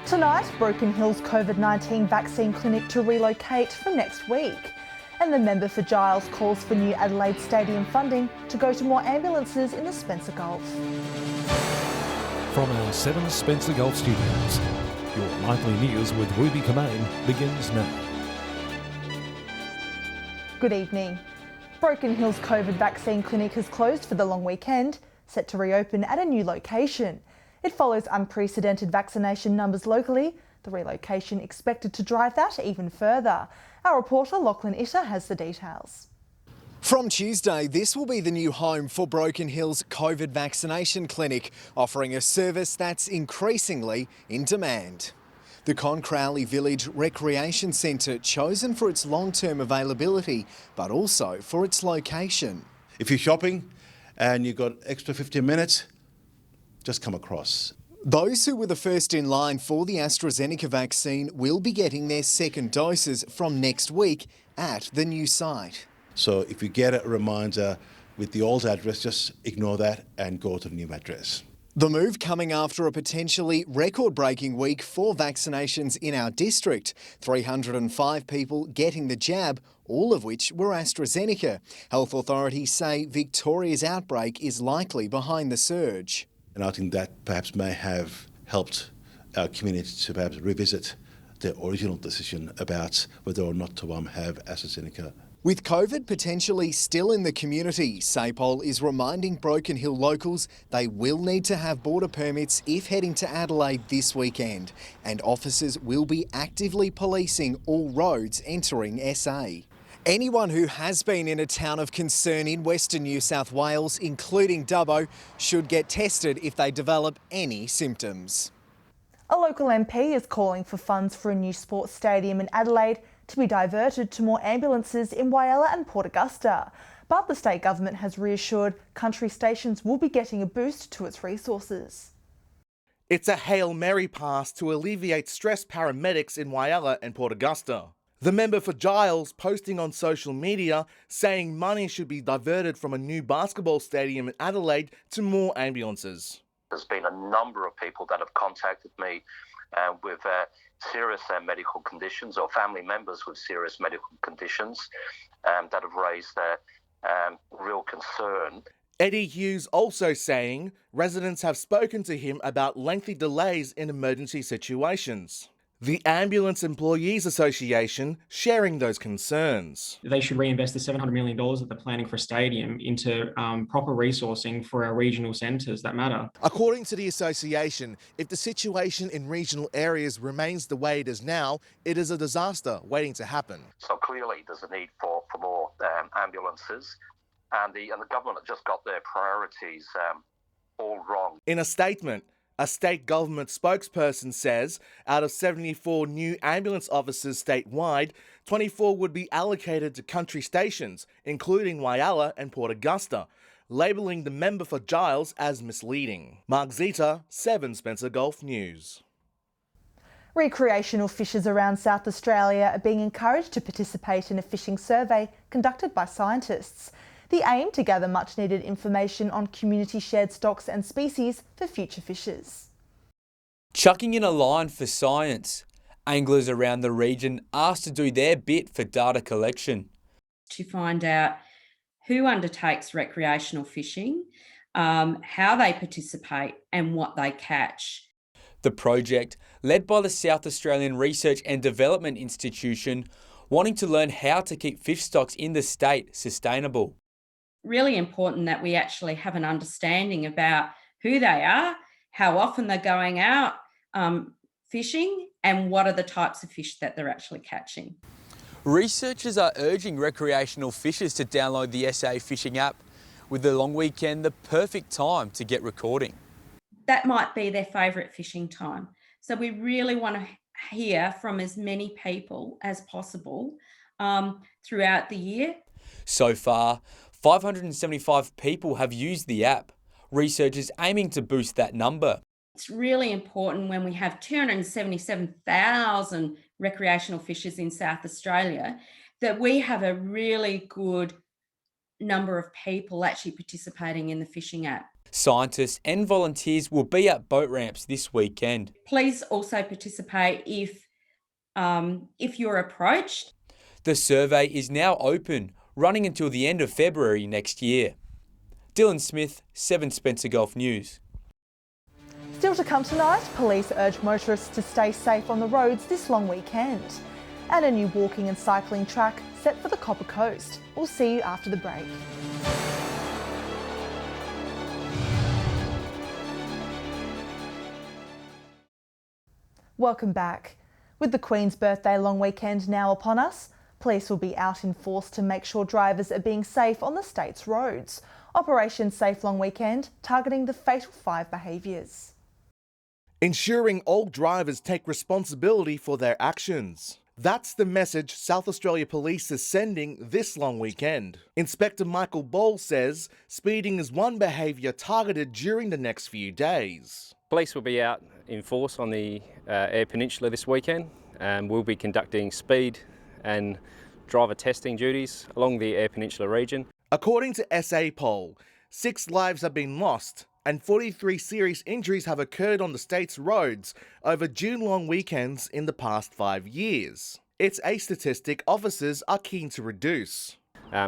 Tonight, Broken Hill's COVID-19 vaccine clinic to relocate from next week. And the member for Giles calls for new Adelaide Stadium funding to go to more ambulances in the Spencer Gulf. From our 7 Spencer Gulf studios, your nightly news with Ruby Kamain begins now. Good evening. Broken Hill's COVID vaccine clinic has closed for the long weekend, set to reopen at a new location. It follows unprecedented vaccination numbers locally, the relocation expected to drive that even further. Our reporter Lachlan Itter has the details. From Tuesday, this will be the new home for Broken Hill's COVID vaccination clinic, offering a service that's increasingly in demand. The Concrowley Village Recreation Centre, chosen for its long-term availability, but also for its location. If you're shopping and you've got extra 15 minutes, just come across. Those who were the first in line for the AstraZeneca vaccine will be getting their second doses from next week at the new site. So if you get a reminder with the old address, just ignore that and go to the new address. The move coming after a potentially record-breaking week for vaccinations in our district. 305 people getting the jab, all of which were AstraZeneca. Health authorities say Victoria's outbreak is likely behind the surge. And I think that perhaps may have helped our community to perhaps revisit their original decision about whether or not to have AstraZeneca. With COVID potentially still in the community, SAPOL is reminding Broken Hill locals they will need to have border permits if heading to Adelaide this weekend, and officers will be actively policing all roads entering SA. Anyone who has been in a town of concern in Western New South Wales, including Dubbo, should get tested if they develop any symptoms. A local MP is calling for funds for a new sports stadium in Adelaide to be diverted to more ambulances in Whyalla and Port Augusta. But the state government has reassured country stations will be getting a boost to its resources. It's a Hail Mary pass to alleviate stressed paramedics in Whyalla and Port Augusta. The member for Giles posting on social media saying money should be diverted from a new basketball stadium in Adelaide to more ambulances. There's been a number of people that have contacted me with serious medical conditions, or family members with serious medical conditions that have raised real concern. Eddie Hughes also saying residents have spoken to him about lengthy delays in emergency situations. The Ambulance Employees Association sharing those concerns. They should reinvest the $700 million that they're planning for a stadium into proper resourcing for our regional centres that matter. According to the association, if the situation in regional areas remains the way it is now, it is a disaster waiting to happen. So clearly there's a need for more ambulances, and the government have just got their priorities all wrong. In a statement, a state government spokesperson says out of 74 new ambulance officers statewide, 24 would be allocated to country stations, including Whyalla and Port Augusta, labelling the member for Giles as misleading. Mark Zeta, 7 Spencer Gulf News. Recreational fishers around South Australia are being encouraged to participate in a fishing survey conducted by scientists. The aim to gather much needed information on community shared stocks and species for future fishers. Chucking in a line for science. Anglers around the region asked to do their bit for data collection. To find out who undertakes recreational fishing, how they participate and what they catch. The project, led by the South Australian Research and Development Institution, wanting to learn how to keep fish stocks in the state sustainable. Really important that we actually have an understanding about who they are, how often they're going out fishing, and what are the types of fish that they're actually catching. Researchers are urging recreational fishers to download the SA Fishing app, with the long weekend the perfect time to get recording. That might be their favourite fishing time. So we really want to hear from as many people as possible throughout the year. So far, 575 people have used the app. Researchers aiming to boost that number. It's really important when we have 277,000 recreational fishers in South Australia that we have a really good number of people actually participating in the fishing app. Scientists and volunteers will be at boat ramps this weekend. Please also participate if you're approached. The survey is now open, running until the end of February next year. Dylan Smith, 7 Spencer Gulf News. Still to come tonight, police urge motorists to stay safe on the roads this long weekend. And a new walking and cycling track set for the Copper Coast. We'll see you after the break. Welcome back. With the Queen's birthday long weekend now upon us, police will be out in force to make sure drivers are being safe on the state's roads. Operation Safe Long Weekend, targeting the fatal 5 behaviours. Ensuring all drivers take responsibility for their actions. That's the message South Australia Police is sending this long weekend. Inspector Michael Ball says speeding is one behaviour targeted during the next few days. Police will be out in force on the Eyre Peninsula this weekend. We'll be conducting speed and driver testing duties along the Eyre Peninsula region. According to SA poll, 6 lives have been lost and 43 serious injuries have occurred on the state's roads over June long weekends in the past 5 years. It's a statistic officers are keen to reduce.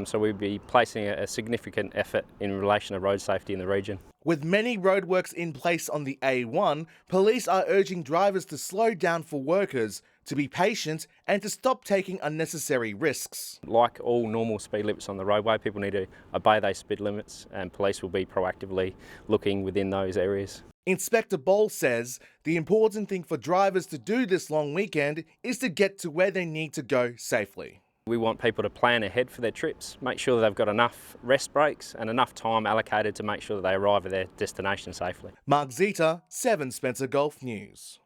So we'll be placing a significant effort in relation to road safety in the region. With many roadworks in place on the A1, police are urging drivers to slow down for workers, to be patient and to stop taking unnecessary risks. Like all normal speed limits on the roadway, people need to obey those speed limits and police will be proactively looking within those areas. Inspector Ball says the important thing for drivers to do this long weekend is to get to where they need to go safely. We want people to plan ahead for their trips, make sure that they've got enough rest breaks and enough time allocated to make sure that they arrive at their destination safely. Mark Zeta, 7 Spencer Gulf News.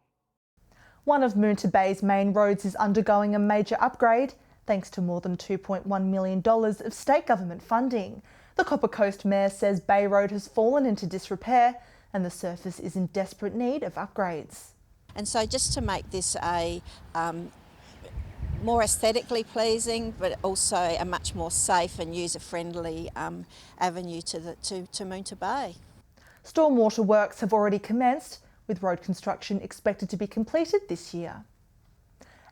One of Moonta Bay's main roads is undergoing a major upgrade thanks to more than $2.1 million of state government funding. The Copper Coast Mayor says Bay Road has fallen into disrepair and the surface is in desperate need of upgrades. And so just to make this a more aesthetically pleasing, but also a much more safe and user-friendly avenue to Moonta Bay. Stormwater works have already commenced, with road construction expected to be completed this year.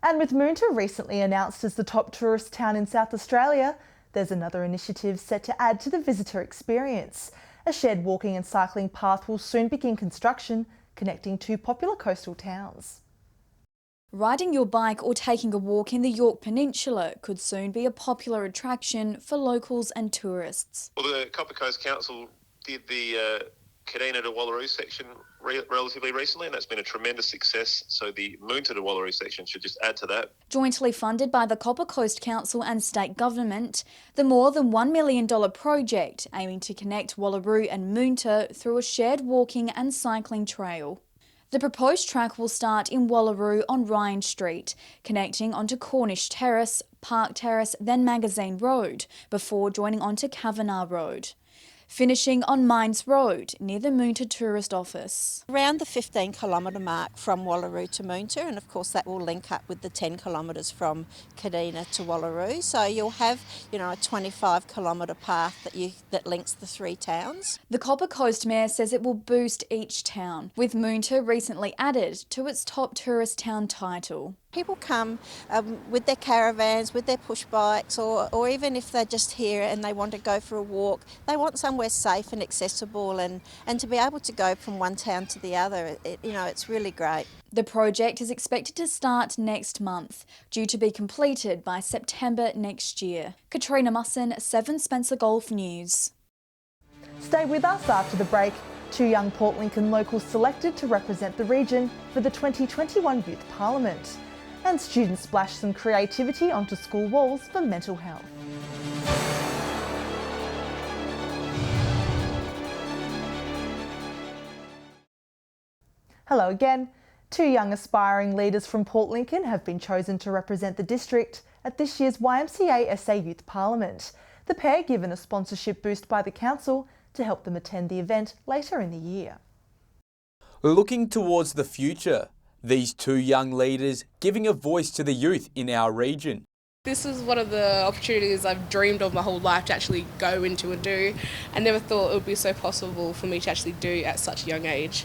And with Moonta recently announced as the top tourist town in South Australia, there's another initiative set to add to the visitor experience. A shared walking and cycling path will soon begin construction, connecting 2 popular coastal towns. Riding your bike or taking a walk in the Yorke Peninsula could soon be a popular attraction for locals and tourists. Well, the Copper Coast Council did the Kadina to Wallaroo section relatively recently, and that's been a tremendous success. So the Moonta to Wallaroo section should just add to that. Jointly funded by the Copper Coast Council and state government, the more than $1 million project aiming to connect Wallaroo and Moonta through a shared walking and cycling trail. The proposed track will start in Wallaroo on Ryan Street, connecting onto Cornish Terrace, Park Terrace, then Magazine Road, before joining onto Kavanagh Road. Finishing on Mines Road, near the Moonta Tourist Office. Around the 15 kilometre mark from Wallaroo to Moonta, and of course that will link up with the 10 kilometres from Kadina to Wallaroo. So you'll have, a 25 kilometre path that links the 3 towns. The Copper Coast Mayor says it will boost each town, with Moonta recently added to its top tourist town title. People come with their caravans, with their push bikes, or even if they're just here and they want to go for a walk, they want somewhere safe and accessible and to be able to go from one town to the other. It's really great. The project is expected to start next month, due to be completed by September next year. Katrina Musson, 7 Spencer Gulf News. Stay with us after the break. 2 young Port Lincoln locals selected to represent the region for the 2021 Youth Parliament. And students splash some creativity onto school walls for mental health. Hello again. 2 young aspiring leaders from Port Lincoln have been chosen to represent the district at this year's YMCA SA Youth Parliament. The pair given a sponsorship boost by the council to help them attend the event later in the year. Looking towards the future, these 2 young leaders giving a voice to the youth in our region. This is one of the opportunities I've dreamed of my whole life to actually go into and do. I never thought it would be so possible for me to actually do at such a young age.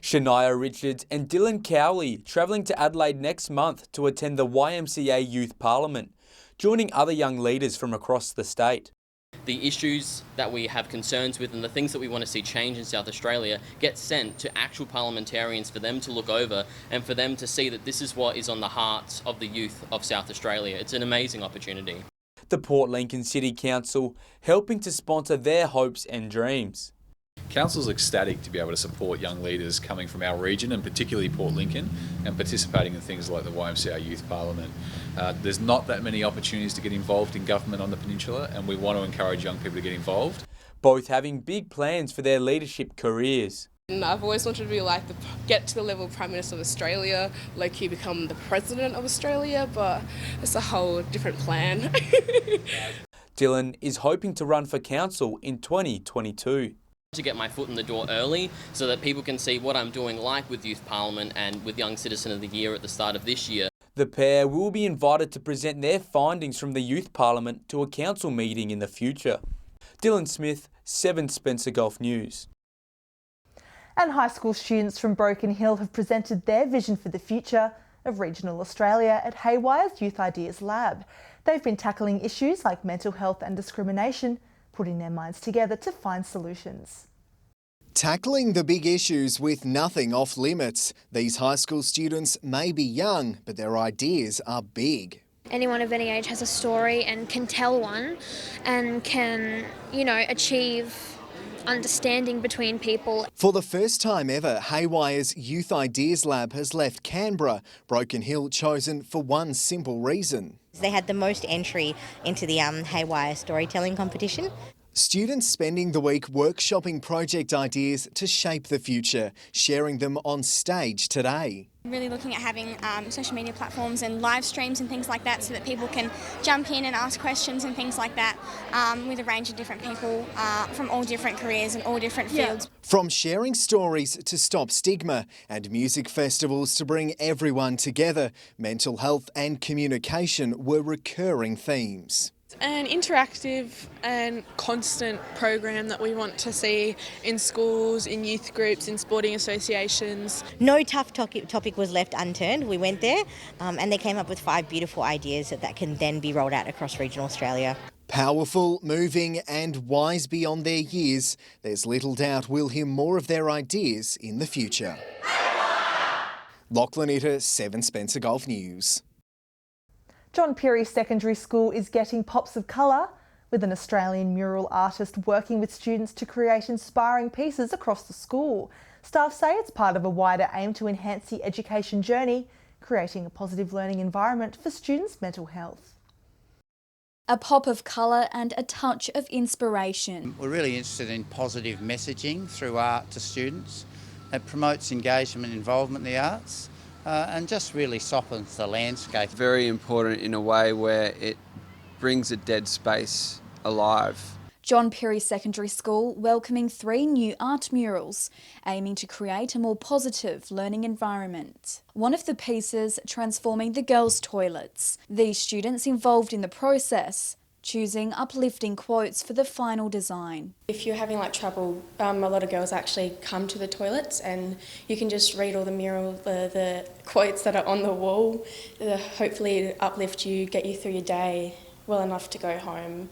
SHANIA Richards and Dylan Cowley travelling to Adelaide next month to attend the YMCA Youth Parliament, joining other young leaders from across the state. The issues that we have concerns with and the things that we want to see change in South Australia get sent to actual parliamentarians for them to look over and for them to see that this is what is on the hearts of the youth of South Australia. It's an amazing opportunity. The Port Lincoln City Council helping to sponsor their hopes and dreams. Council's ecstatic to be able to support young leaders coming from our region and particularly Port Lincoln and participating in things like the YMCA Youth Parliament. There's not that many opportunities to get involved in government on the peninsula, and we want to encourage young people to get involved. Both having big plans for their leadership careers. And I've always wanted to be get to the level of Prime Minister of Australia, low-key become the President of Australia, but it's a whole different plan. Dylan is hoping to run for council in 2022. To get my foot in the door early so that people can see what I'm doing, like with Youth Parliament and with Young Citizen of the Year at the start of this year. The pair will be invited to present their findings from the Youth Parliament to a council meeting in the future. Dylan Smith, 7 Spencer Golf News. And high school students from Broken Hill have presented their vision for the future of regional Australia at Haywire's Youth Ideas Lab. They've been tackling issues like mental health and discrimination, putting their minds together to find solutions. Tackling the big issues with nothing off limits. These high school students may be young, but their ideas are big. Anyone of any age has a story and can tell one and can, achieve understanding between people. For the first time ever, Haywire's Youth Ideas Lab has left Canberra, Broken Hill chosen for one simple reason. They had the most entry into the Haywire storytelling competition. Students spending the week workshopping project ideas to shape the future, sharing them on stage today. Really looking at having social media platforms and live streams and things like that so that people can jump in and ask questions and things like that with a range of different people from all different careers and all different fields. From sharing stories to stop stigma and music festivals to bring everyone together, mental health and communication were recurring themes. An interactive and constant program that we want to see in schools, in youth groups, in sporting associations. No tough topic was left unturned. We went there and they came up with 5 beautiful ideas that can then be rolled out across regional Australia. Powerful, moving and wise beyond their years, there's little doubt we'll hear more of their ideas in the future. Lachlan Itter, 7 Spencer Golf News. John Perry Secondary School is getting pops of colour, with an Australian mural artist working with students to create inspiring pieces across the school. Staff say it's part of a wider aim to enhance the education journey, creating a positive learning environment for students' mental health. A pop of colour and a touch of inspiration. We're really interested in positive messaging through art to students. It promotes engagement and involvement in the arts. And just really softens the landscape. Very important in a way where it brings a dead space alive. John Perry Secondary School welcoming 3 new art murals, aiming to create a more positive learning environment. One of the pieces transforming the girls' toilets. These students involved in the process, choosing uplifting quotes for the final design. If you're having trouble, a lot of girls actually come to the toilets and you can just read all the the quotes that are on the wall. Hopefully uplift you, get you through your day well enough to go home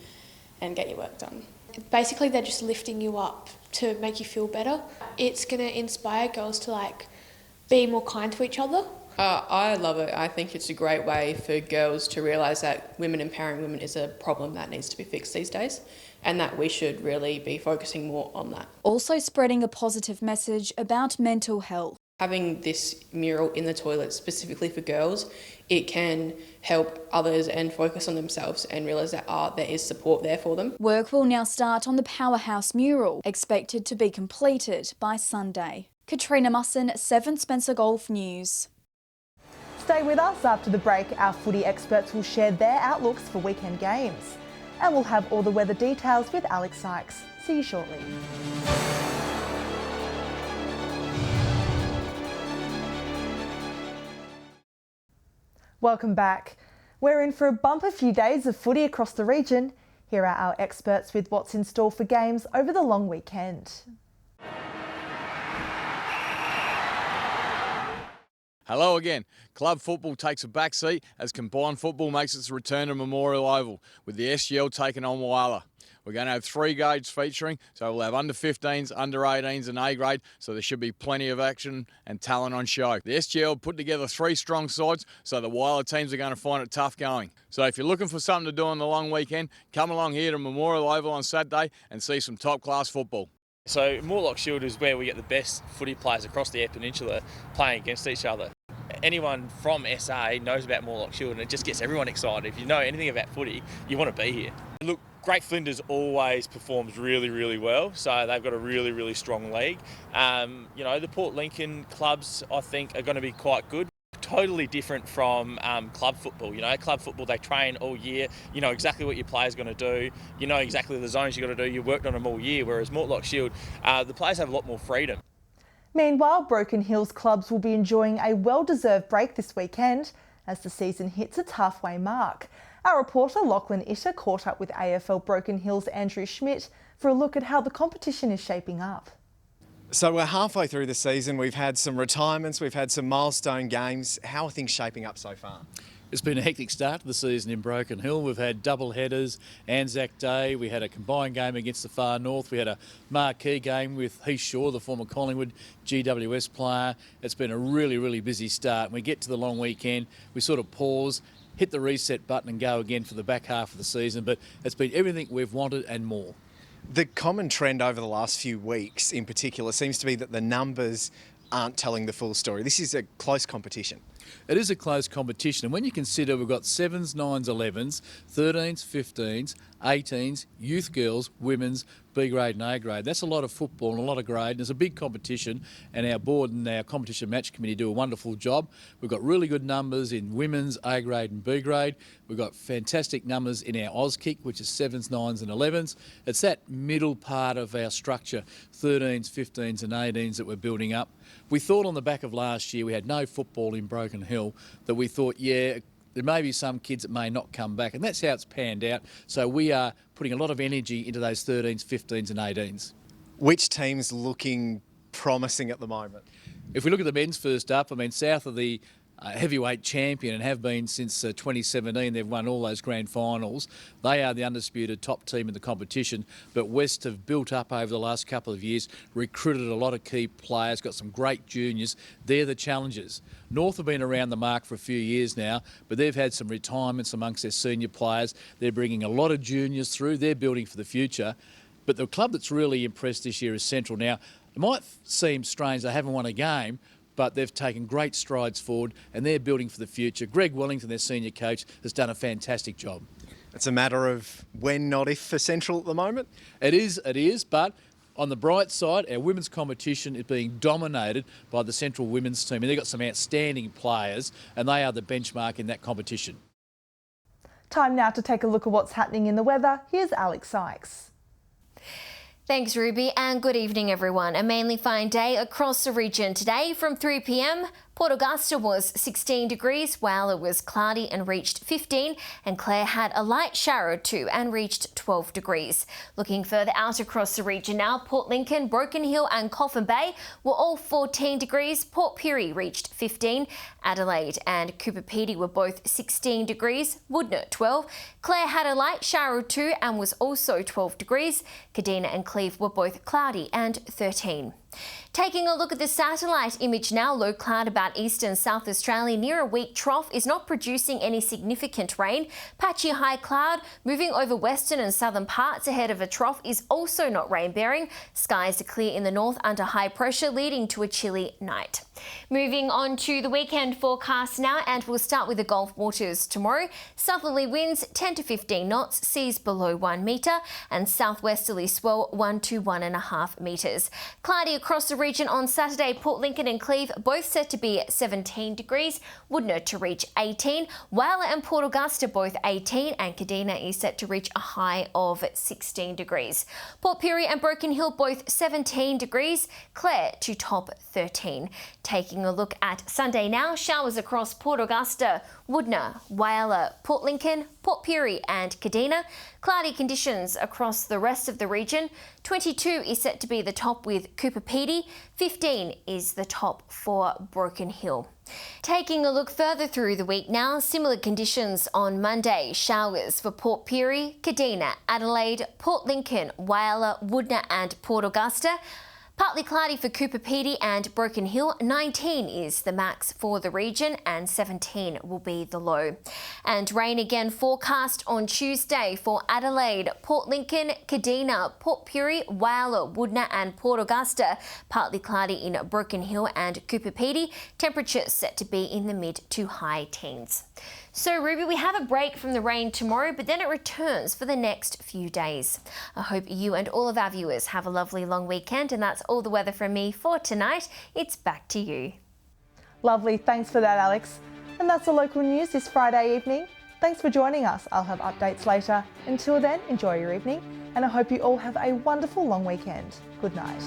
and get your work done. Basically they're just lifting you up to make you feel better. It's going to inspire girls to be more kind to each other. I love it. I think it's a great way for girls to realise that women empowering women is a problem that needs to be fixed these days and that we should really be focusing more on that. Also spreading a positive message about mental health. Having this mural in the toilet specifically for girls, it can help others and focus on themselves and realise that there is support there for them. Work will now start on the Powerhouse mural, expected to be completed by Sunday. Katrina Musson, 7 Spencer Golf News. Stay with us. After the break, our footy experts will share their outlooks for weekend games. And we'll have all the weather details with Alex Sykes. See you shortly. Welcome back. We're in for a bumper few days of footy across the region. Here are our experts with what's in store for games over the long weekend. Hello again. Club football takes a backseat as combined football makes its return to Memorial Oval, with the SGL taking on Whyalla. We're going to have 3 grades featuring, so we'll have under 15s, under 18s and A grade, so there should be plenty of action and talent on show. The SGL put together 3 strong sides, so the Whyalla teams are going to find it tough going. So if you're looking for something to do on the long weekend, come along here to Memorial Oval on Saturday and see some top-class football. So Morlock Shield is where we get the best footy players across the Eyre Peninsula playing against each other. Anyone from SA knows about Morlock Shield and it just gets everyone excited. If you know anything about footy, you want to be here. Look, Great Flinders always performs really well, so they've got a really strong league. You know, the Port Lincoln clubs, I think, are going to be quite good. Totally different from club football. You know, club football, they train all year. You know exactly what your player's going to do. You know exactly the zones you've got to do. You've worked on them all year, whereas Morlock Shield, the players have a lot more freedom. Meanwhile, Broken Hill's clubs will be enjoying a well-deserved break this weekend as the season hits its halfway mark. Our reporter Lachlan Itter caught up with AFL Broken Hill's Andrew Schmidt for a look at how the competition is shaping up. So we're halfway through the season. We've had some retirements, we've had some milestone games. How are things shaping up so far? It's been a hectic start to the season in Broken Hill. We've had double headers, Anzac Day, we had a combined game against the Far North, we had a marquee game with Heath Shaw, the former Collingwood GWS player. It's been a really busy start. When we get to the long weekend, we sort of pause, hit the reset button and go again for the back half of the season, but it's been everything we've wanted and more. The common trend over the last few weeks in particular seems to be that the numbers aren't telling the full story. This is a close competition. It is a close competition, and when you consider we've got 7s, 9s, 11s, 13s, 15s, 18s, youth girls, women's, B grade and A grade, that's a lot of football and a lot of grade, and it's a big competition, and our board and our competition match committee do a wonderful job. We've got really good numbers in women's, A grade and B grade. We've got fantastic numbers in our Auskick, which is 7s, 9s and 11s. It's that middle part of our structure, 13s, 15s and 18s that we're building up. We thought on the back of last year we had no football in Broken Hill, that we thought, yeah, there may be some kids that may not come back, and that's how it's panned out. So we are putting a lot of energy into those 13s, 15s and 18s. Which team's looking promising at the moment? If we look at the men's first up, I mean, South are the heavyweight champion and have been since 2017. They've won all those grand finals. They are the undisputed top team in the competition, but West have built up over the last couple of years, recruited a lot of key players, got some great juniors. They're the challengers. North have been around the mark for a few years now, but they've had some retirements amongst their senior players. They're bringing a lot of juniors through. They're building for the future. But the club that's really impressed this year is Central. Now, it might seem strange they haven't won a game, but they've taken great strides forward and they're building for the future. Greg Wellington, their senior coach, has done a fantastic job. It's a matter of when, not if, for Central at the moment? It is, but on the bright side, our women's competition is being dominated by the Central women's team, and they've got some outstanding players, and they are the benchmark in that competition. Time now to take a look at what's happening in the weather. Here's Alex Sykes. Thanks, Ruby, and good evening, everyone. A mainly fine day across the region today from 3 p.m. Port Augusta was 16 degrees, while it was cloudy and reached 15, and Clare had a light shower too and reached 12 degrees. Looking further out across the region now, Port Lincoln, Broken Hill and Coffin Bay were all 14 degrees. Port Pirie reached 15. Adelaide and Cooper Pedy were both 16 degrees. Woodnor 12. Clare had a light shower too and was also 12 degrees. Kadina and Cleve were both cloudy and 13. Taking a look at the satellite image now, low cloud about eastern South Australia near a weak trough is not producing any significant rain. Patchy high cloud moving over western and southern parts ahead of a trough is also not rain-bearing. Skies are clear in the north under high pressure, leading to a chilly night. Moving on to the weekend forecast now, and we'll start with the Gulf waters tomorrow. Southerly winds 10 to 15 knots, seas below 1 metre, and southwesterly swell 1 to 1.5 metres. Cloudy across the region on Saturday. Port Lincoln and Cleve both set to be 17 degrees. Woodner to reach 18. Whyalla and Port Augusta both 18. And Kadina is set to reach a high of 16 degrees. Port Pirie and Broken Hill both 17 degrees. Clare to top 13. Taking a look at Sunday now, showers across Port Augusta, Woodner, Whyalla, Port Lincoln, Port Pirie and Kadina. Cloudy conditions across the rest of the region. 22 is set to be the top with Cooper Pedy. 15 is the top for Broken Hill. Taking a look further through the week now, similar conditions on Monday. Showers for Port Pirie, Kadina, Adelaide, Port Lincoln, Whyalla, Woodner and Port Augusta. Partly cloudy for Cooper Pedy and Broken Hill. 19 is the max for the region and 17 will be the low. And rain again forecast on Tuesday for Adelaide, Port Lincoln, Kadina, Port Pirie, Whyalla, Woodner and Port Augusta. Partly cloudy in Broken Hill and Cooper Pedy. Temperatures set to be in the mid to high teens. So Ruby, we have a break from the rain tomorrow, but then it returns for the next few days. I hope you and all of our viewers have a lovely long weekend, and that's all the weather from me for tonight. It's back to you. Lovely, thanks for that, Alex. And that's the local news this Friday evening. Thanks for joining us. I'll have updates later. Until then, enjoy your evening, and I hope you all have a wonderful long weekend. Good night.